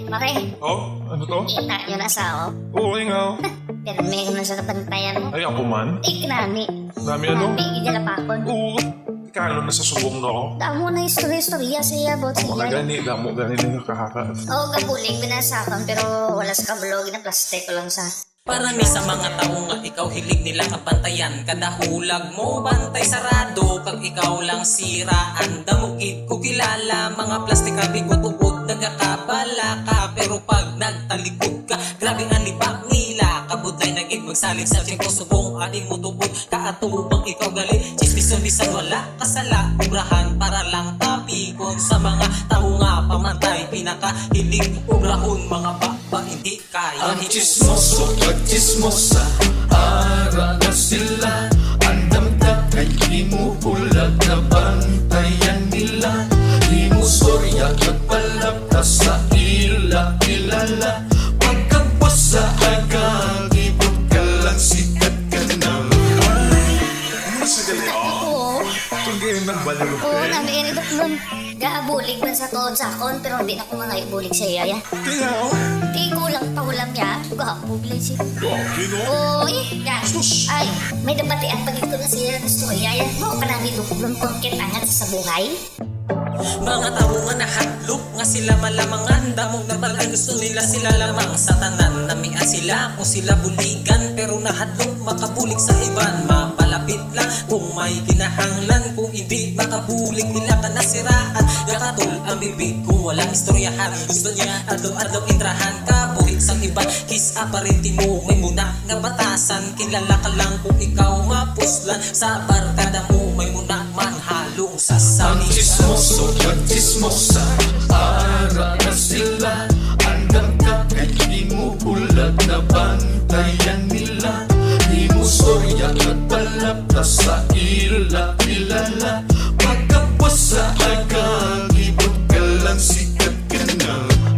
Mare, Oh, ano to? kita nyo na sa ako. Oo, ikaw. Pirmi ko na sa kapantayan mo. Ay, ako man. Kinami. Dami ano? Kinami, gidalapakon. Oo. Ikano na sa subong na ako. Damo na istorya-istorya siya about Mga siya. gani, damo gani na nakahaka. Oo, gabuling binasakon pero wala sa kabulog na plastic ko lang sa. Parami sa mga tao nga ikaw hilig nila kabantayan. Kada hulag mo bantay sarado. Kag ikaw lang siraan damukid ko kilala. Mga plastik ka bigot-ubod nagakabala ka. Pero pag nagtalikod ka grabe ang libak nila. Kabudlay nagig magsalig sa tiyeng subong aling mo tubod. Kaatubang ikaw gali chismisan wala kasala. Ubrahan para lang tapikon sa mga tao nga pamantay. Pinakahilig ubrahon mga baba hindi kaya. Ang chismoso at chismosa, ara na sila. Ang damdag ay di mo bulag na bantayan nila. Di mo storya at palapta sa ila kilala. Pagkabasa agang ibot ka lang sikat ka na. Ano sa gali? Oo. Itong game nagbalulog Oo, eh. nami ini doon. Gabulig man sa toon sa akon pero hindi na ko mga ibulig sa iya. Ikaw? Di kulang pahulam niya. Gabulig siya. Grabe no? Oo, yan. Ay, may nabatian pag ito na siya ng storya. Yan mo ka namin lukulong pangkit angat sa buhay. Mga tao nga nahatlok nga sila malamangan. Damog na talagang gusto nila sila lamang sa tanan. Namian sila kung sila buligan. Pero nahatlok makabulig sa iban. Mapalapit lang kung may kinahanglan. Kung hindi makabulig nila ka nasiraan. Gakatul ang bibig kung walang istoryahan. Gusto niya ado-ado intrahan ka. Bulig sa iban, kiss aparente mo. May muna nga batasan. Kilala ka lang kung ikaw mapuslan. Sa barkada mo may muna man halong sa Ang sani. chismoso at chismosa, ara na sila. Ang damdag ay di mo bulag na bantayan nila. Di mo storya at palapta sa ila kilala. Pagkapasa agang ibot ka lang sikat ka na.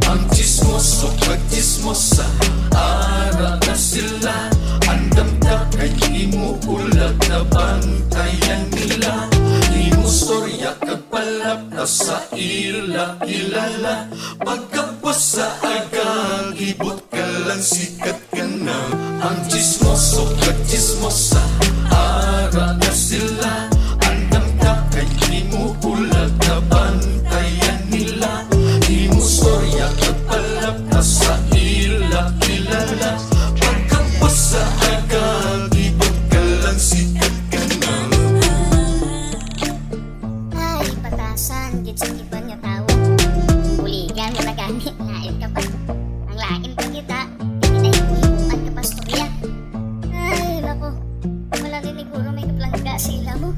Ang chismoso at chismosa, ara na sila. Ang damdag ay di mo bulag na bantayan nila. Di mo storya at palapta sa ila kilala. Pagkapasa agang ibot ka lang sikat ka na. Ang chismoso at chismosa, ara na sila. Ang damdag ay di mo bulag na bantayan nila. Di mo storya at palapta sa ila kilala. Pagkapasa agang ibot ka lang sikat ka na. Ay, patasan, git sa iban nga tao. Buligan nga nagani, ngayon ka pa. Ang lain pa kita, pinahimuan ka pa storya. Ay, lako, wala rin siguro may kaplangga sila mo.